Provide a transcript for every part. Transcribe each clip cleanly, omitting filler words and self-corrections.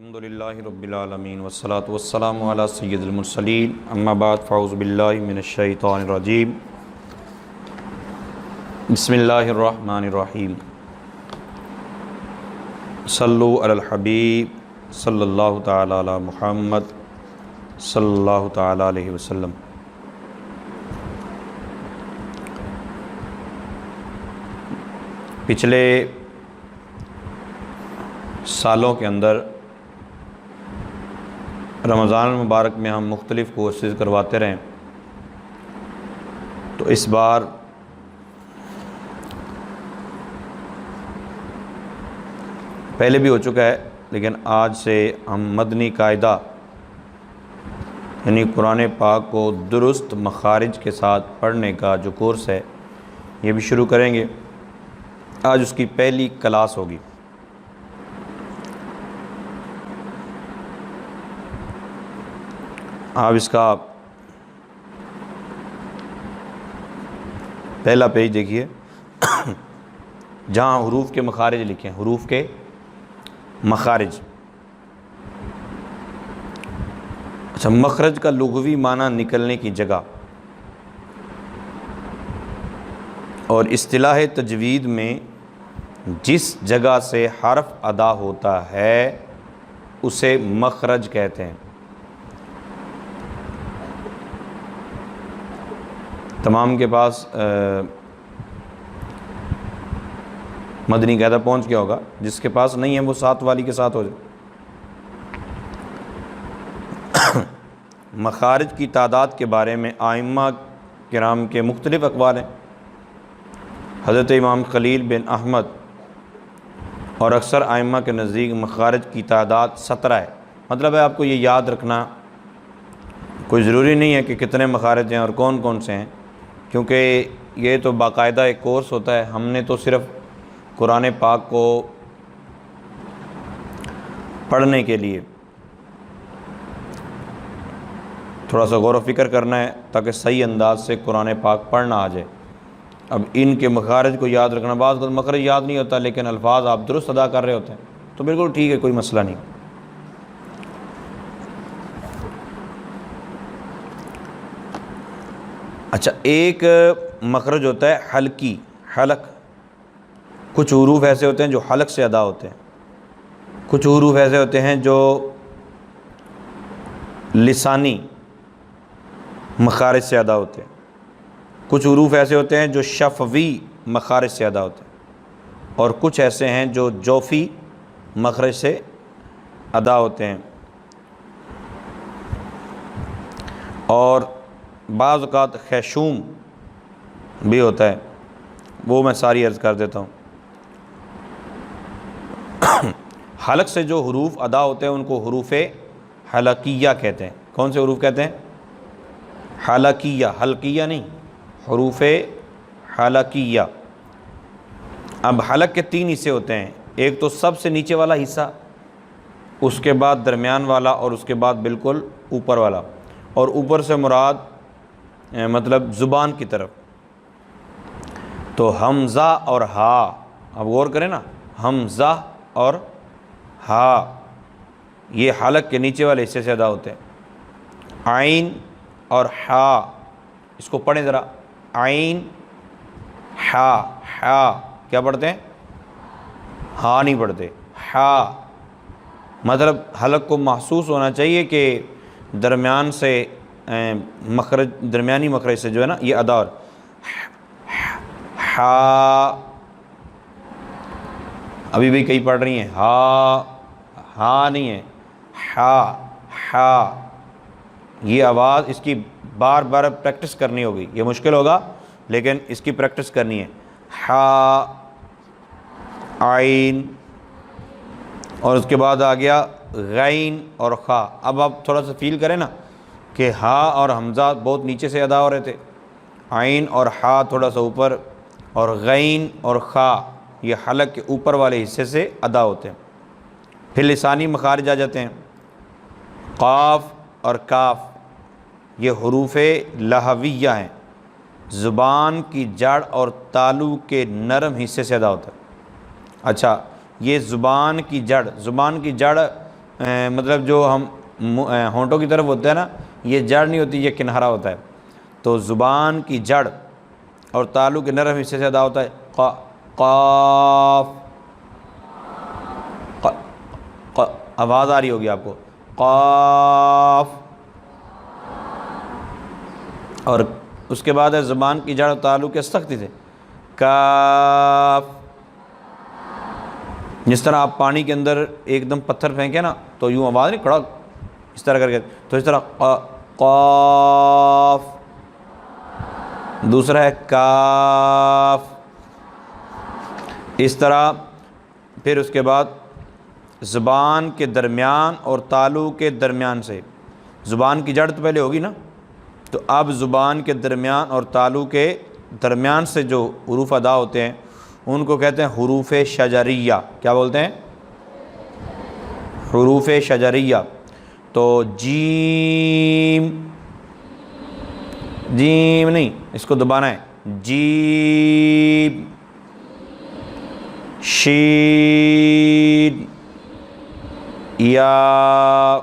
الحمدللہ رب العالمین والصلاة والسلام علی سید المرسلین اما بعد فاعوذ باللہ من الشیطان الرجیم بسم اللہ الرحمن الرحیم صلو علی الحبیب صلی اللہ تعالی علی محمد صلی اللہ تعالی علیہ وسلم۔ پچھلے سالوں کے اندر رمضان المبارک میں ہم مختلف کورسز کرواتے رہے، تو اس بار پہلے بھی ہو چکا ہے، لیکن آج سے ہم مدنی قاعدہ یعنی قرآن پاک کو درست مخارج کے ساتھ پڑھنے کا جو کورس ہے یہ بھی شروع کریں گے۔ آج اس کی پہلی کلاس ہوگی۔ آپ اس کا پہلا پیج دیکھیے، جہاں حروف کے مخارج لکھے ہیں، حروف کے مخارج۔ اچھا، مخرج کا لغوی معنی نکلنے کی جگہ، اور اصطلاح تجوید میں جس جگہ سے حرف ادا ہوتا ہے اسے مخرج کہتے ہیں۔ تمام کے پاس مدنی قاعدہ پہنچ گیا ہوگا، جس کے پاس نہیں ہے وہ ساتھ والی کے ساتھ ہو جائے۔ مخارج کی تعداد کے بارے میں ائمہ کرام کے مختلف اقوال ہیں۔ حضرت امام خلیل بن احمد اور اکثر ائمہ کے نزدیک مخارج کی تعداد 17 ہے۔ مطلب ہے آپ کو یہ یاد رکھنا کوئی ضروری نہیں ہے کہ کتنے مخارج ہیں اور کون کون سے ہیں، کیونکہ یہ تو باقاعدہ ایک کورس ہوتا ہے۔ ہم نے تو صرف قرآن پاک کو پڑھنے کے لیے تھوڑا سا غور و فکر کرنا ہے تاکہ صحیح انداز سے قرآن پاک پڑھنا آ جائے۔ اب ان کے مخارج کو یاد رکھنا، بعض کو مخرج یاد نہیں ہوتا لیکن الفاظ آپ درست ادا کر رہے ہوتے ہیں، تو بالکل ٹھیک ہے، کوئی مسئلہ نہیں۔ اچھا، ایک مخرج ہوتا ہے حلقی، حلق۔ کچھ حروف ایسے ہوتے ہیں جو حلق سے ادا ہوتے ہیں، کچھ حروف ایسے ہوتے ہیں جو لسانی مخارج سے ادا ہوتے ہیں، کچھ حروف ایسے ہوتے ہیں جو شفوی مخارج سے ادا ہوتے ہیں، اور کچھ ایسے ہیں جو جوفی مخرج سے ادا ہوتے ہیں۔ اور بعض اوقات خیشوم بھی ہوتا ہے، وہ میں ساری عرض کر دیتا ہوں۔ حلق سے جو حروف ادا ہوتے ہیں ان کو حروف حلقیہ کہتے ہیں۔ کون سے حروف کہتے ہیں؟ حلقیہ، حلقیہ نہیں، حروف حلقیہ۔ اب حلق کے 3 حصے ہوتے ہیں، ایک تو سب سے نیچے والا حصہ، اس کے بعد درمیان والا، اور اس کے بعد بالکل اوپر والا۔ اور اوپر سے مراد مطلب زبان کی طرف، تو حمزہ اور ہا، اب غور کریں نا، حمزہ اور ہا یہ حلق کے نیچے والے حصے سے ادا ہوتے ہیں۔ عین اور ہا، اس کو پڑھیں ذرا، عین ہا، ہا کیا پڑھتے ہیں؟ ہا نہیں پڑھتے، ہا۔ مطلب حلق کو محسوس ہونا چاہیے کہ درمیان سے مخرج، درمیانی مخرج سے جو ہے نا یہ ادا ہو، ہا۔ ابھی بھی کئی پڑھ رہی ہیں ہا، ہا نہیں ہے، ہا، ہا۔ یہ آواز اس کی بار بار پریکٹس کرنی ہوگی، یہ مشکل ہوگا لیکن اس کی پریکٹس کرنی ہے۔ ہا، عین، اور اس کے بعد آ گیا غین اور خا۔ اب آپ تھوڑا سا فیل کریں نا کہ ہا اور حمزہ بہت نیچے سے ادا ہو رہے تھے، عین اور ہا تھوڑا سا اوپر، اور غین اور خا یہ حلق کے اوپر والے حصے سے ادا ہوتے ہیں۔ پھر لسانی مخارج آ جاتے ہیں، قاف اور کاف یہ حروف لہویہ ہیں، زبان کی جڑ اور تالو کے نرم حصے سے ادا ہوتا ہے۔ اچھا، یہ زبان کی جڑ مطلب جو ہم ہونٹوں کی طرف ہوتا ہے نا، یہ جڑ نہیں ہوتی، یہ کنارہ ہوتا ہے. تو زبان کی جڑ اور تالو کے نرم حصے سے ادا ہوتا ہے. قاف، آواز آ رہی ہوگی آپ کو، قاف. اور اس کے بعد ہے زبان کی جڑ اور تالو کے سختی سے، کاف. جس طرح آپ پانی کے اندر ایک دم پتھر پھینکیں نا تو یوں آواز نہیں، کڑک، اس طرح کر کے، تو اس طرح قاف. دوسرا ہے کاف. اس طرح پھر اس کے بعد زبان کے درمیان اور تالو کے درمیان سے، زبان کی جڑ تو پہلے ہوگی نا، تو اب زبان کے درمیان اور تالو کے درمیان سے جو حروف ادا ہوتے ہیں ان کو کہتے ہیں حروف شجریہ. کیا بولتے ہیں؟ حروف شجریہ. تو جیم، جیم نہیں، اس کو دبانا ہے، جیم. شین، یا.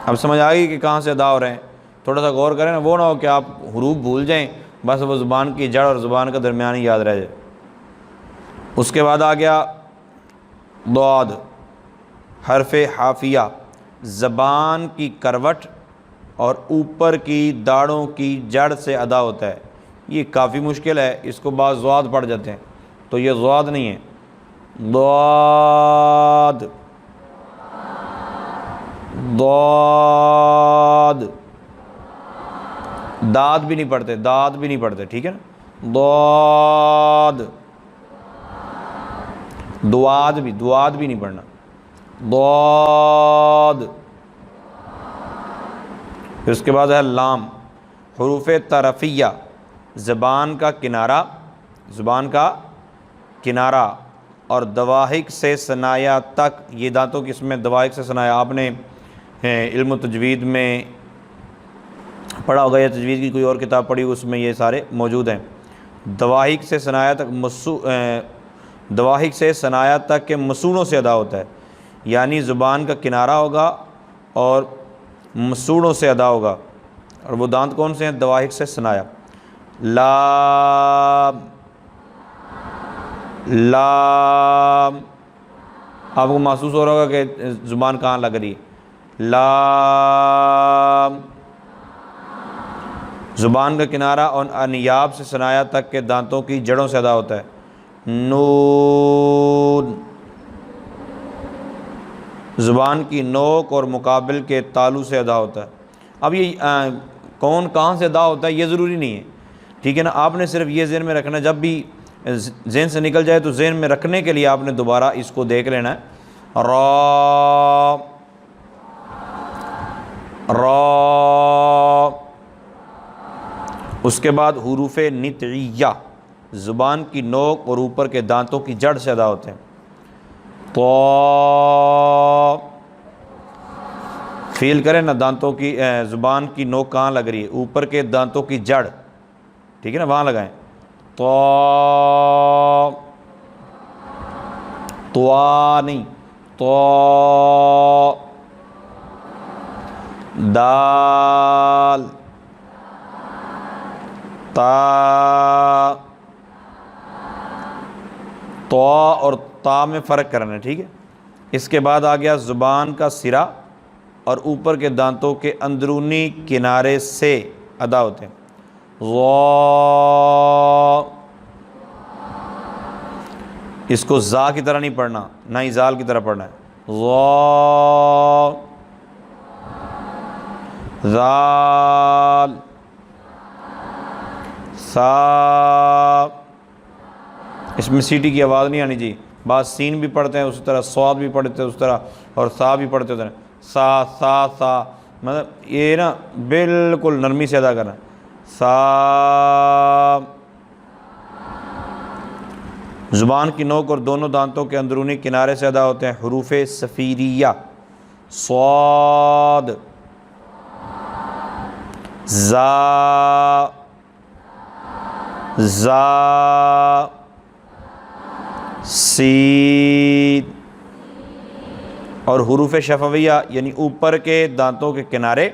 اب سمجھ آ گئی کہ کہاں سے ادا ہو رہے ہیں؟ تھوڑا سا غور کریں نا، وہ نہ ہو کہ آپ حروف بھول جائیں، بس وہ زبان کی جڑ اور زبان کا درمیان ہی یاد رہ جائے. اس کے بعد آ گیا ضاد، حرف حافیہ. زبان کی کروٹ اور اوپر کی داڑھوں کی جڑ سے ادا ہوتا ہے. یہ کافی مشکل ہے، اس کو بعض ضاد پڑھ جاتے ہیں، تو یہ ضاد نہیں ہے، ضاد، ضاد. داد بھی نہیں پڑھتے، داد بھی نہیں پڑھتے، ٹھیک ہے نا. ضاد. دواد بھی، دواد بھی نہیں پڑھنا، ضاد. پھر اس کے بعد ہے لام، حروف طرفیہ. زبان کا کنارہ، زبان کا کنارہ اور دواحق سے ثنایا تک، یہ دانتوں کی اس میں دواحق سے ثنایا، آپ نے علم و تجوید میں پڑھا ہوگا یا تجوید کی کوئی اور کتاب پڑھی ہو، اس میں یہ سارے موجود ہیں. دواحق سے ثنایا تک، دواحق سے ثنایا تک کے مسوڑوں سے ادا ہوتا ہے. یعنی زبان کا کنارہ ہوگا اور مسوڑوں سے ادا ہوگا. اور وہ دانت کون سے ہیں؟ دواحق سے ثنایا. لام، لام. آپ کو محسوس ہو رہا ہوگا کہ زبان کہاں لگ رہی ہے. لام. زبان کا کنارہ اور انیاب سے ثنایا تک کے دانتوں کی جڑوں سے ادا ہوتا ہے. نون. زبان کی نوک اور مقابل کے تالو سے ادا ہوتا ہے. اب یہ کون کہاں سے ادا ہوتا ہے یہ ضروری نہیں ہے، ٹھیک ہے نا. آپ نے صرف یہ ذہن میں رکھنا، جب بھی ذہن سے نکل جائے تو ذہن میں رکھنے کے لیے آپ نے دوبارہ اس کو دیکھ لینا ہے. را، را. اس کے بعد حروف نطعیہ، زبان کی نوک اور اوپر کے دانتوں کی جڑ سے ادا ہوتے ہیں. طا. فیل کریں نا، دانتوں کی زبان کی نوک کہاں لگ رہی ہے؟ اوپر کے دانتوں کی جڑ، ٹھیک ہے نا، وہاں لگائیں. طا، طوا نہیں، طا. دال، تا. طا اور تا میں فرق کرنا ہے، ٹھیک ہے. اس کے بعد آ گیا زبان کا سرا اور اوپر کے دانتوں کے اندرونی کنارے سے ادا ہوتے ہیں. ضا. اس کو زا کی طرح نہیں پڑھنا، نہ ہی زال کی طرح پڑھنا ہے. ضا، زال. سا. اس میں سیٹی کی آواز نہیں آنی چاہیے. بعض سین بھی پڑھتے ہیں اسی طرح، سواد بھی پڑھتے ہیں اس طرح، اور سا بھی پڑھتے ہیں سا، سا، سا. مطلب یہ نا بالکل نرمی سے ادا کرنا ہے. سا. زبان کی نوک اور دونوں دانتوں کے اندرونی کنارے سے ادا ہوتے ہیں حروف صفیریہ. صاد، زا، زا، سین اور حروف شفویہ یعنی اوپر کے دانتوں کے کنارے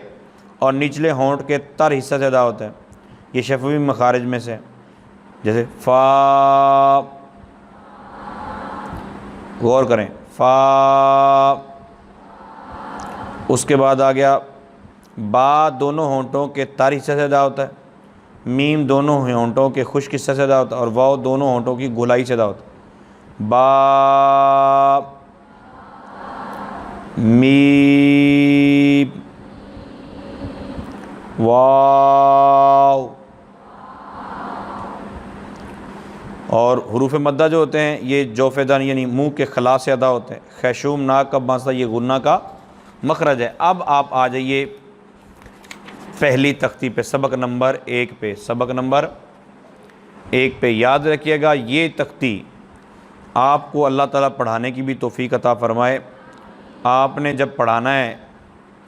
اور نچلے ہونٹ کے تر حصہ سے ادا ہوتا ہے، یہ شفوی مخارج میں سے، جیسے فا، غور کریں، فا، اس کے بعد آ گیا با، دونوں ہونٹوں کے تر حصہ سے ادا ہوتا ہے، میم دونوں ہونٹوں کے خشک حصہ سے ادا ہوتا ہے، اور واو دونوں ہونٹوں کی گولائی سے ادا ہوتا ہے، با، میم، واو۔ اور حروف مدہ جو ہوتے ہیں یہ جوف دان یعنی منہ کے خلا سے ادا ہوتے ہیں، خیشوم، ناک کا بانسا، یہ غنہ کا مخرج ہے۔ اب آپ آ جائیے پہلی تختی پہ، سبق نمبر 1 پہ، سبق نمبر 1 پہ یاد رکھیے گا، یہ تختی آپ کو اللہ تعالیٰ پڑھانے کی بھی توفیق عطا فرمائے۔ آپ نے جب پڑھانا ہے،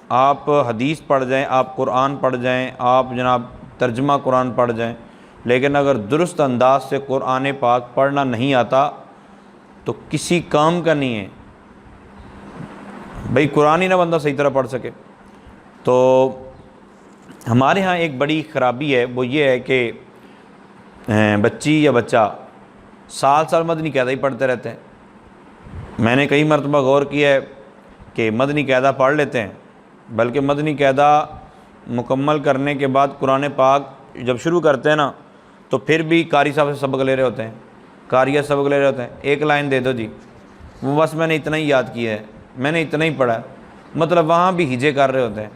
آپ حدیث پڑھ جائیں، آپ قرآن پڑھ جائیں، آپ جناب ترجمہ قرآن پڑھ جائیں، لیکن اگر درست انداز سے قرآن پاک پڑھنا نہیں آتا تو کسی کام کا نہیں ہے بھئی، قرآن ہی نہ بندہ صحیح طرح پڑھ سکے۔ تو ہمارے ہاں ایک بڑی خرابی ہے، وہ یہ ہے کہ بچی یا بچہ سال مدنی قاعدہ ہی پڑھتے رہتے ہیں۔ میں نے کئی مرتبہ غور کیا ہے کہ مدنی قاعدہ پڑھ لیتے ہیں، بلکہ مدنی قاعدہ مکمل کرنے کے بعد قرآن پاک جب شروع کرتے ہیں نا تو پھر بھی قاری صاحب سے سبق لے رہے ہوتے ہیں، قاریہ سبق لے رہے ہوتے ہیں، ایک لائن دے دو جی، وہ بس میں نے اتنا ہی یاد کیا ہے، میں نے اتنا ہی پڑھا ہے، مطلب وہاں بھی ہجے کر رہے ہوتے ہیں۔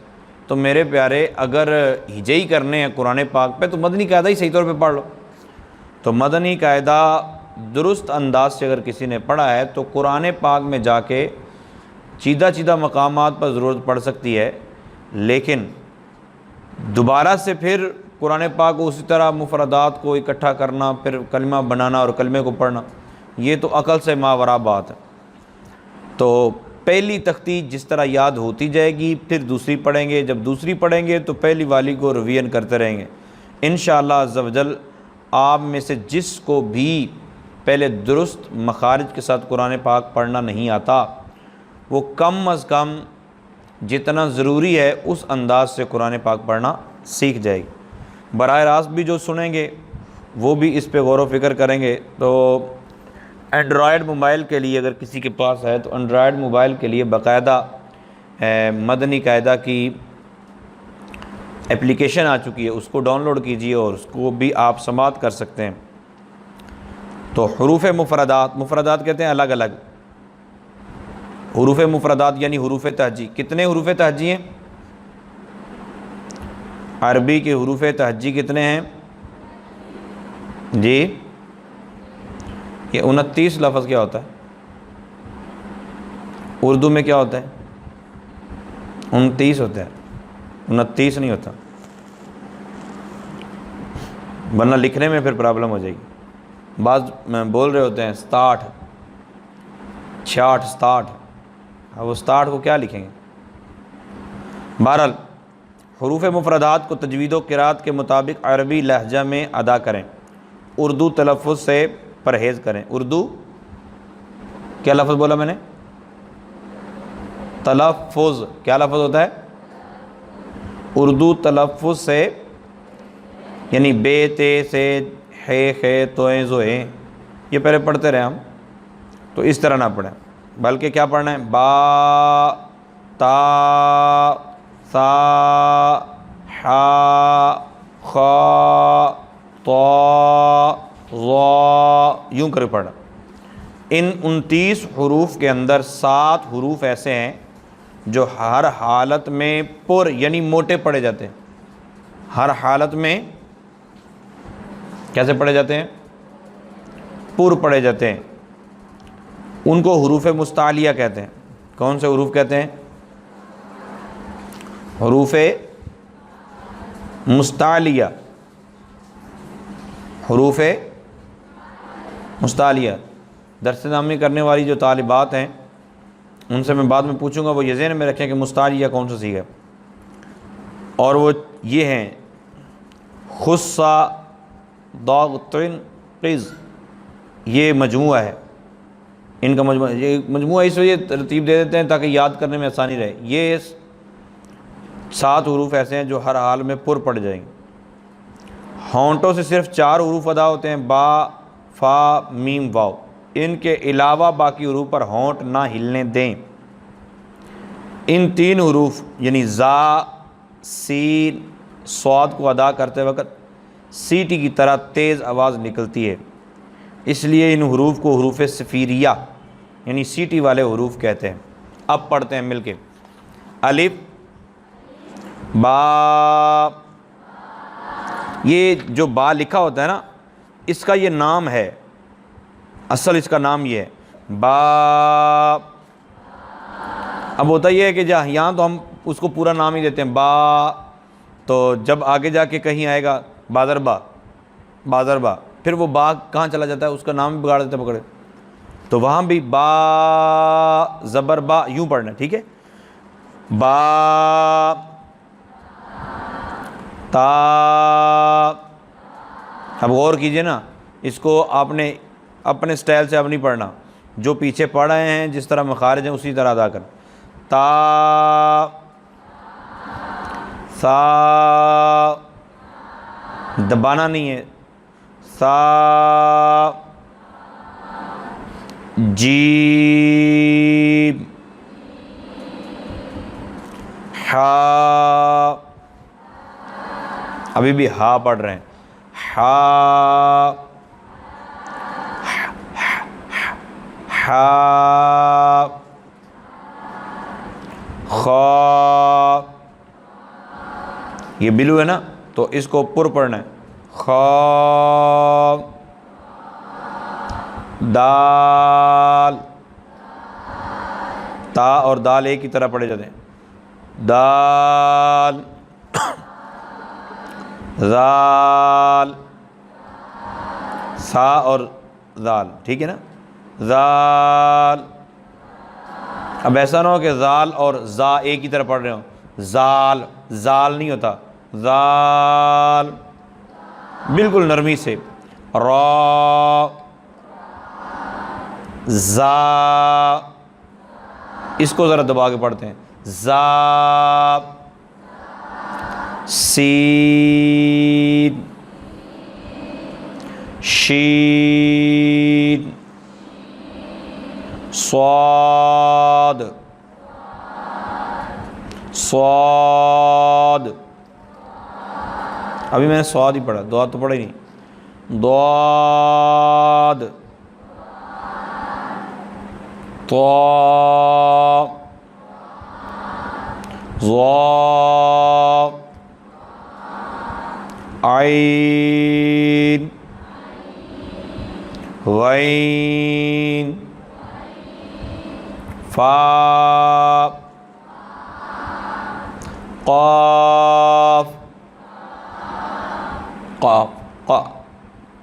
تو میرے پیارے، اگر ہجے ہی کرنے ہیں قرآن پاک پہ تو مدنی قاعدہ ہی صحیح طور پہ پڑھ لو۔ تو مدنی قاعدہ درست انداز سے اگر کسی نے پڑھا ہے تو قرآن پاک میں جا کے چیدہ مقامات پر ضرورت پڑ سکتی ہے، لیکن دوبارہ سے پھر قرآن پاک کو اسی طرح مفردات کو اکٹھا کرنا، پھر کلمہ بنانا اور کلمے کو پڑھنا، یہ تو عقل سے ماورا بات ہے۔ تو پہلی تختی جس طرح یاد ہوتی جائے گی، پھر دوسری پڑھیں گے، جب دوسری پڑھیں گے تو پہلی والی کو ریویژن کرتے رہیں گے انشاءاللہ عز و جل۔ آپ میں سے جس کو بھی پہلے درست مخارج کے ساتھ قرآن پاک پڑھنا نہیں آتا، وہ کم از کم جتنا ضروری ہے اس انداز سے قرآن پاک پڑھنا سیکھ جائے گی۔ براہ راست بھی جو سنیں گے وہ بھی اس پہ غور و فکر کریں گے۔ تو اینڈرائڈ موبائل کے لیے اگر کسی کے پاس ہے تو اینڈرائڈ موبائل کے لیے باقاعدہ مدنی قاعدہ کی اپلیکیشن آ چکی ہے، اس کو ڈاؤن لوڈ کیجیے اور اس کو بھی آپ سماعت کر سکتے ہیں۔ تو حروف مفردات، مفردات کہتے ہیں الگ الگ، حروف مفردات یعنی حروف تہجی۔ کتنے حروف تہجی ہیں؟ عربی کے حروف تہجی کتنے ہیں جی؟ یہ 29 لفظ کیا ہوتا ہے؟ اردو میں کیا ہوتا ہے؟ 29 ہوتا ہے، 29 نہیں ہوتا، ورنہ لکھنے میں پھر پرابلم ہو جائے گی۔ بعض بول رہے ہوتے ہیں 67، 66، 67، اب وہ 67 کو کیا لکھیں گے؟ بہرحال حروف مفردات کو تجوید و قرات کے مطابق عربی لہجہ میں ادا کریں، اردو تلفظ سے پرہیز کریں۔ اردو کیا لفظ بولا میں نے؟ تلفظ کیا لفظ ہوتا ہے؟ اردو تلفظ سے، یعنی بے، تے، سے، ہے، خے، توئیں، زوئیں، یہ پہلے پڑھتے رہے ہم، تو اس طرح نہ پڑھیں، بلکہ کیا پڑھنا ہے؟ با، تا، سا، حا، خا، طا، ظا، یوں کر پڑھنا۔ ان 29 حروف کے اندر 7 حروف ایسے ہیں جو ہر حالت میں پر یعنی موٹے پڑھے جاتے ہیں۔ ہر حالت میں کیسے پڑھے جاتے ہیں؟ پر پڑھے جاتے ہیں۔ ان کو حروف مستعلیہ کہتے ہیں۔ کون سے حروف کہتے ہیں؟ حروف مستعلیہ، حروف مستعلیہ۔ درس نامی کرنے والی جو طالبات ہیں ان سے میں بعد میں پوچھوں گا، وہ یہ ذہن میں رکھیں کہ مستعلیہ کون سا صیغہ ہے، اور وہ یہ ہیں خصا، ضاغطن، قز، یہ مجموعہ ہے، ان کا مجموعہ، یہ مجموعہ اس وجہ ترتیب دے دیتے ہیں تاکہ یاد کرنے میں آسانی رہے۔ یہ 7 حروف ایسے ہیں جو ہر حال میں پر پڑ جائیں گے۔ ہونٹوں سے صرف 4 حروف ادا ہوتے ہیں، با، فا، میم، واو۔ ان کے علاوہ باقی حروف پر ہونٹ نہ ہلنے دیں۔ ان 3 حروف یعنی زا، سین، صاد کو ادا کرتے وقت سیٹی کی طرح تیز آواز نکلتی ہے، اس لیے ان حروف کو حروف صفیریہ یعنی سیٹی والے حروف کہتے ہیں۔ اب پڑھتے ہیں مل کے۔ الف، با، یہ جو با لکھا ہوتا ہے نا، اس کا یہ نام ہے، اصل اس کا نام یہ ہے با۔ اب ہوتا یہ ہے کہ یہاں تو ہم اس کو پورا نام ہی دیتے ہیں با، تو جب آگے جا کے کہیں آئے گا بازر با، بازر با، پھر وہ با کہاں چلا جاتا ہے، اس کا نام بھی بگاڑ دیتے پکڑے۔ تو وہاں بھی با زبر با یوں پڑھنا ہے، ٹھیک ہے۔ با، تا۔ اب غور کیجئے نا، اس کو آپ نے اپنے سٹائل سے اب نہیں پڑھنا، جو پیچھے پڑھ رہے ہیں جس طرح مخارج ہیں اسی طرح ادا کر۔ تا، سا، دبانا نہیں ہے، سا، جیم، ہا، ابھی بھی ہا پڑھ رہے ہیں، ہا، ہا، خا، یہ بلو ہے نا تو اس کو پر پڑھنا ہے، خا، دال، تا اور دال ایک ہی طرح پڑھے جاتے ہیں، دال، زال، سا اور زال، ٹھیک ہے نا، زال۔ اب ایسا نہ ہو کہ زال اور زا ایک ہی طرح پڑھ رہے ہوں، زال، زال نہیں ہوتا، زال، بالکل نرمی سے، را، زا، اس کو ذرا دبا کے پڑھتے ہیں، زا، سین، شین، صاد، صاد، ابھی میں نے صاد ہی پڑھا، دعا تو پڑھا ہی نہیں، ضاد، طا، ظا، عین، غین، فا، قاف، قاف،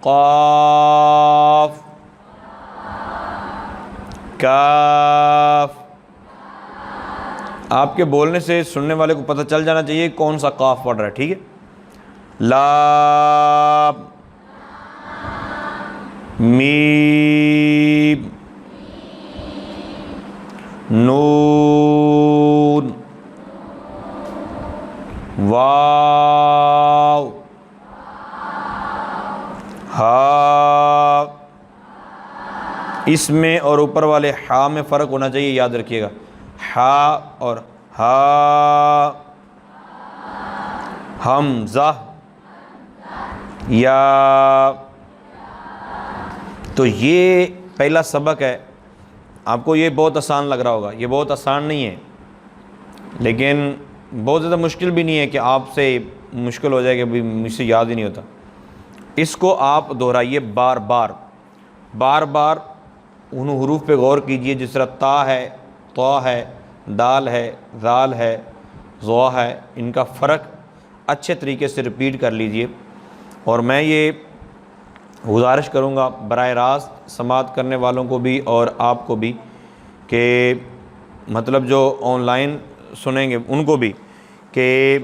قاف، کاف۔ آپ کے بولنے سے سننے والے کو پتہ چل جانا چاہیے کون سا قاف پڑھ رہا ہے، ٹھیک ہے۔ لام، میم، نون، واو، ہا۔ اس میں اور اوپر والے ہا میں فرق ہونا چاہیے، یاد رکھیے گا، ہا اور ہا، حمزہ، یا۔ تو یہ پہلا سبق ہے، آپ کو یہ بہت آسان لگ رہا ہوگا، یہ بہت آسان نہیں ہے، لیکن بہت زیادہ مشکل بھی نہیں ہے کہ آپ سے مشکل ہو جائے کہ مجھ سے یاد ہی نہیں ہوتا۔ اس کو آپ دہرائیے بار بار، بار بار ان حروف پہ غور کیجئے، جس طرح تا ہے، طا ہے، دال ہے، ذال ہے، ضا ہے، ان کا فرق اچھے طریقے سے ریپیٹ کر لیجئے۔ اور میں یہ گزارش کروں گا براہ راست سماعت کرنے والوں کو بھی اور آپ کو بھی، کہ مطلب جو آن لائن سنیں گے ان کو بھی، کہ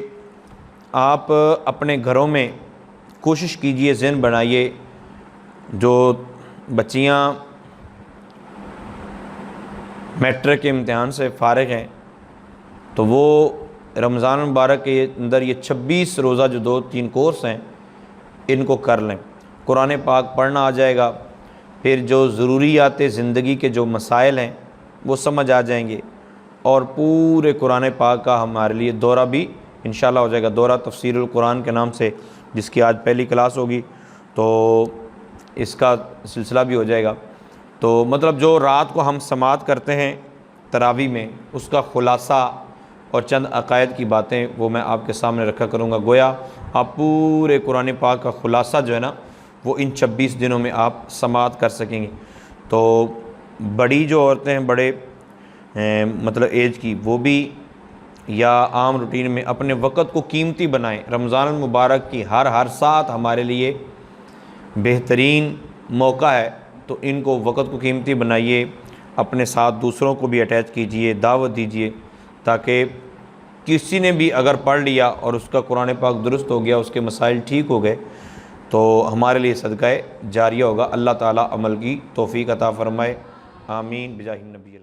آپ اپنے گھروں میں کوشش کیجئے، ذہن بنائیے، جو بچیاں میٹرک کے امتحان سے فارغ ہیں تو وہ رمضان مبارک کے اندر یہ 26 روزہ جو 2-3 کورس ہیں ان کو کر لیں۔ قرآن پاک پڑھنا آ جائے گا، پھر جو ضروریات زندگی کے جو مسائل ہیں وہ سمجھ آ جائیں گے، اور پورے قرآن پاک کا ہمارے لیے دورہ بھی انشاءاللہ ہو جائے گا، دورہ تفسیر القرآن کے نام سے، جس کی آج پہلی کلاس ہوگی، تو اس کا سلسلہ بھی ہو جائے گا۔ تو مطلب جو رات کو ہم سماعت کرتے ہیں تراویح میں، اس کا خلاصہ اور چند عقائد کی باتیں وہ میں آپ کے سامنے رکھا کروں گا، گویا آپ پورے قرآن پاک کا خلاصہ جو ہے نا وہ ان 26 دنوں میں آپ سماعت کر سکیں گے۔ تو بڑی جو عورتیں ہیں، بڑے مطلب ایج کی، وہ بھی یا عام روٹین میں اپنے وقت کو قیمتی بنائیں۔ رمضان المبارک کی ہر ساتھ ہمارے لیے بہترین موقع ہے، تو ان کو وقت کو قیمتی بنائیے، اپنے ساتھ دوسروں کو بھی اٹیچ کیجئے، دعوت دیجئے، تاکہ کسی نے بھی اگر پڑھ لیا اور اس کا قرآن پاک درست ہو گیا، اس کے مسائل ٹھیک ہو گئے، تو ہمارے لیے صدقہ جاریہ ہوگا۔ اللہ تعالیٰ عمل کی توفیق عطا فرمائے، آمین بجاہ النبی۔